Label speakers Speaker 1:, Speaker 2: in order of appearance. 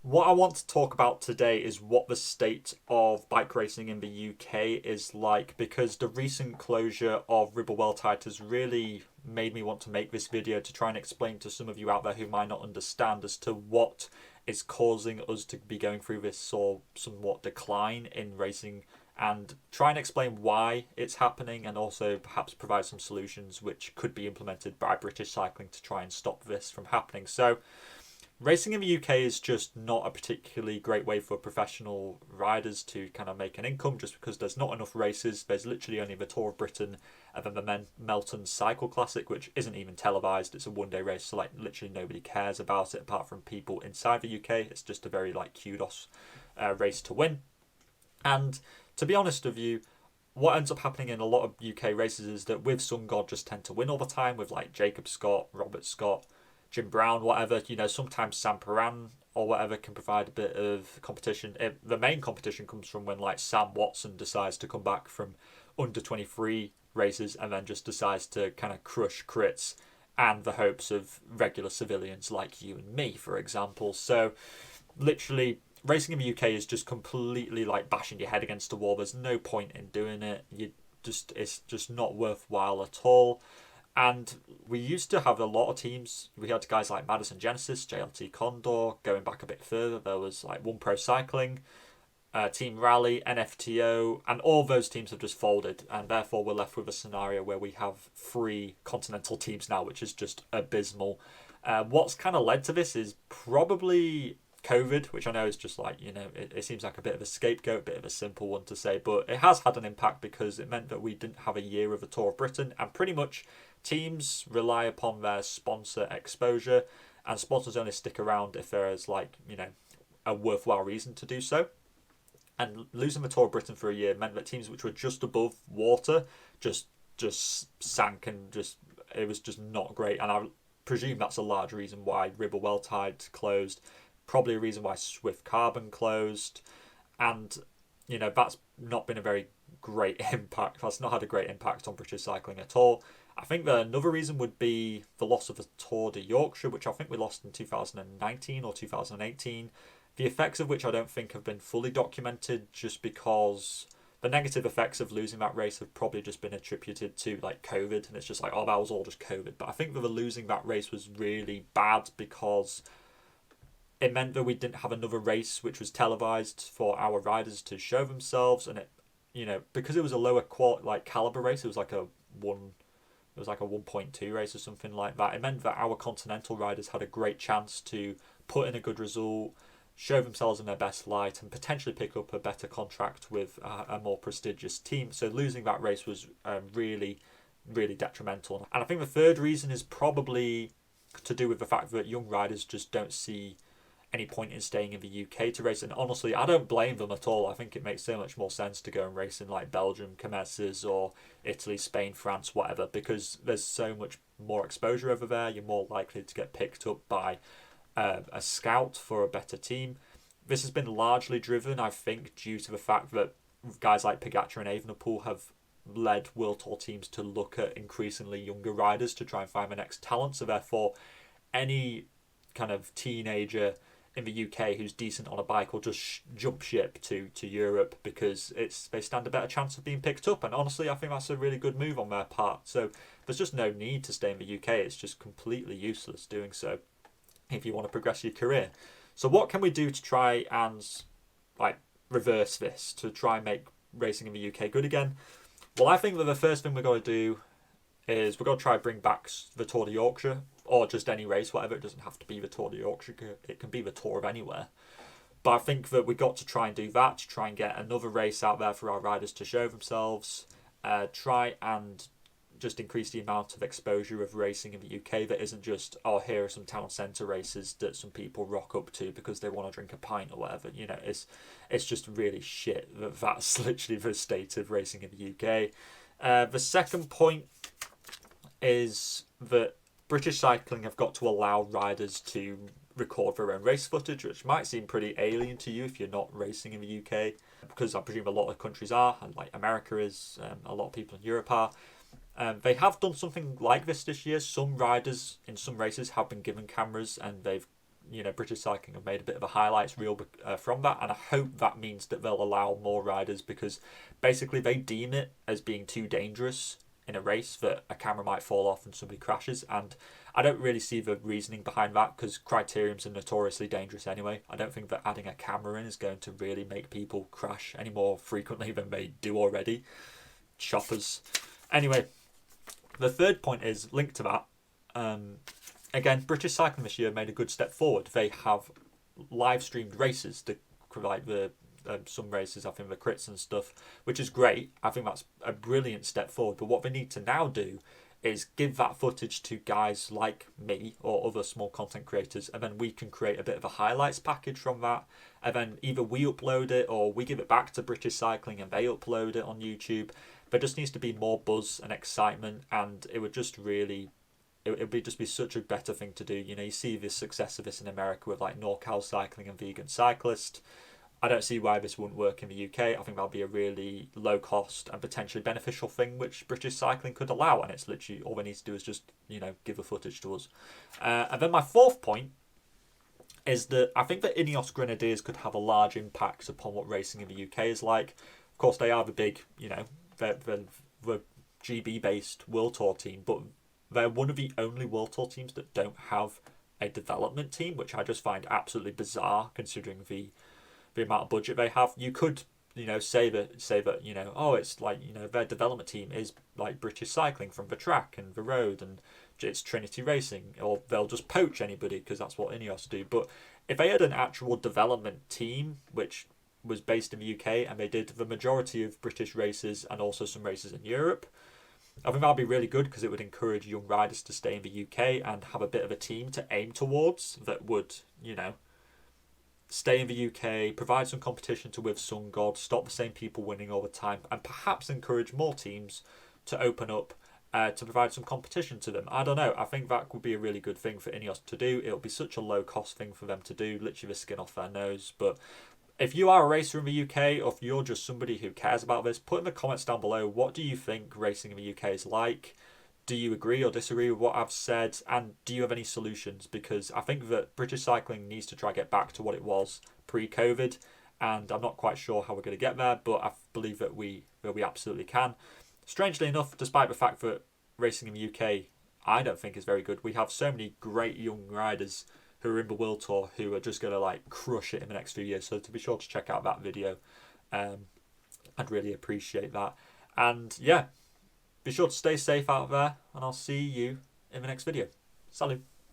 Speaker 1: What I want to talk about today is what the state of bike racing in the UK is like, because the recent closure of Ribble World Tide has really made me want to make this video to try and explain to some of you out there who might not understand as to what is causing us to be going through this sort of somewhat decline in racing, and try and explain why it's happening, and also perhaps provide some solutions which could be implemented by British Cycling to try and stop this from happening. So racing in the UK is just not a particularly great way for professional riders to kind of make an income, just because there's not enough races. There's literally only the Tour of Britain and then the Melton Cycle Classic, which isn't even televised. It's a one-day race, so like literally nobody cares about it apart from people inside the UK. It's just a very like kudos race to win. And to be honest with you, what ends up happening in a lot of UK races is that with Sun God just tend to win all the time, with like Jacob Scott, Robert Scott, Jim Brown, whatever. Sometimes Sam Paran or whatever can provide a bit of competition. The main competition comes from when like Sam Watson decides to come back from under 23 races and then just decides to kind of crush crits and the hopes of regular civilians like you and me, for example. So literally racing in the UK is just completely like bashing your head against a wall. There's no point in doing it. It's just not worthwhile at all. And we used to have a lot of teams. We had guys like Madison Genesis, JLT Condor. Going back a bit further, there was like One Pro Cycling, Team Rally, NFTO, and all those teams have just folded. And therefore, we're left with a scenario where we have three continental teams now, which is just abysmal. What's kind of led to this is probably COVID, which I know is just like, it seems like a bit of a scapegoat, a bit of a simple one to say, but it has had an impact because it meant that we didn't have a year of a Tour of Britain, and pretty much teams rely upon their sponsor exposure, and sponsors only stick around if there is like, a worthwhile reason to do so. And losing the Tour of Britain for a year meant that teams which were just above water just just sank, and just it was just not great. And I presume that's a large reason why Ribble Well Tide closed, probably a reason why Swift Carbon closed, and that's not been a very great impact. That's not had a great impact on British cycling at all. I think that another reason would be the loss of the Tour de Yorkshire, which I think we lost in 2019 or 2018. The effects of which I don't think have been fully documented, just because the negative effects of losing that race have probably just been attributed to like COVID, and it's just like, oh, that was all just COVID. But I think that the losing that race was really bad because it meant that we didn't have another race which was televised for our riders to show themselves, and because it was a lower like caliber race. It was like a one. It was like a 1.2 race or something like that. It meant that our continental riders had a great chance to put in a good result, show themselves in their best light, and potentially pick up a better contract with a more prestigious team. So losing that race was really, really detrimental. And I think the third reason is probably to do with the fact that young riders just don't see any point in staying in the UK to race. And honestly, I don't blame them at all. I think it makes so much more sense to go and race in like Belgium, Comesses, or Italy, Spain, France, whatever, because there's so much more exposure over there. You're more likely to get picked up by a scout for a better team. This has been largely driven, I think, due to the fact that guys like Pogacar and Evenepoel have led World Tour teams to look at increasingly younger riders to try and find the next talent. So therefore, any kind of teenager in the UK who's decent on a bike will just jump ship to Europe, because they stand a better chance of being picked up. And honestly, I think that's a really good move on their part. So there's just no need to stay in the UK. It's just completely useless doing so if you want to progress your career. So what can we do to try and like reverse this, to try and make racing in the UK good again? Well, I think that the first thing we're going to do is we're going to try and bring back the Tour de Yorkshire, or just any race, whatever. It doesn't have to be the Tour de Yorkshire. It can be the Tour of anywhere. But I think that we got to try and do that, to try and get another race out there for our riders to show themselves. Try and just increase the amount of exposure of racing in the UK that isn't just, oh, here are some town centre races that some people rock up to because they want to drink a pint or whatever. It's just really shit that's literally the state of racing in the UK. The second point is that British Cycling have got to allow riders to record their own race footage, which might seem pretty alien to you if you're not racing in the UK, because I presume a lot of countries are, and like America is, a lot of people in Europe are. They have done something like this year. Some riders in some races have been given cameras, and they've British Cycling have made a bit of a highlights reel from that, and I hope that means that they'll allow more riders, because basically they deem it as being too dangerous in a race that a camera might fall off and somebody crashes, and I don't really see the reasoning behind that, because criteriums are notoriously dangerous anyway. I don't think that adding a camera in is going to really make people crash any more frequently than they do already. Choppers. Anyway, the third point is linked to that. Again, British Cycling this year made a good step forward. They have live streamed races, like the some races, I think the crits and stuff, which is great. I think that's a brilliant step forward. But what they need to now do is give that footage to guys like me or other small content creators, and then we can create a bit of a highlights package from that, and then either we upload it or we give it back to British Cycling and they upload it on YouTube. There just needs to be more buzz and excitement, and it would just really, it would just be such a better thing to do. You see the success of this in America with like NorCal Cycling and Vegan Cyclist. I don't see why this wouldn't work in the UK. I think that'll be a really low cost and potentially beneficial thing which British Cycling could allow, and it's literally all they need to do is just, give the footage to us. And then my fourth point is that I think that Ineos Grenadiers could have a large impact upon what racing in the UK is like. Of course, they are the big, the GB-based World Tour team, but they're one of the only World Tour teams that don't have a development team, which I just find absolutely bizarre considering the amount of budget they have. You could, say that, it's like, their development team is like British Cycling from the track and the road, and it's Trinity Racing, or they'll just poach anybody because that's what Ineos do. But if they had an actual development team, which was based in the UK, and they did the majority of British races and also some races in Europe, I think that would be really good, because it would encourage young riders to stay in the UK and have a bit of a team to aim towards that would, stay in the UK, provide some competition to with Sun God, stop the same people winning all the time, and perhaps encourage more teams to open up to provide some competition to them. I don't know. I think that would be a really good thing for Ineos to do. It'll be such a low cost thing for them to do, literally the skin off their nose. But if you are a racer in the UK, or if you're just somebody who cares about this, put in the comments down below, what do you think racing in the UK is like? Do you agree or disagree with what I've said? And do you have any solutions? Because I think that British Cycling needs to try to get back to what it was pre-COVID. And I'm not quite sure how we're going to get there, but I believe that we absolutely can. Strangely enough, despite the fact that racing in the UK, I don't think is very good, we have so many great young riders who are in the World Tour who are just going to crush it in the next few years. So to be sure to check out that video, I'd really appreciate that. And yeah, be sure to stay safe out there, and I'll see you in the next video. Salut.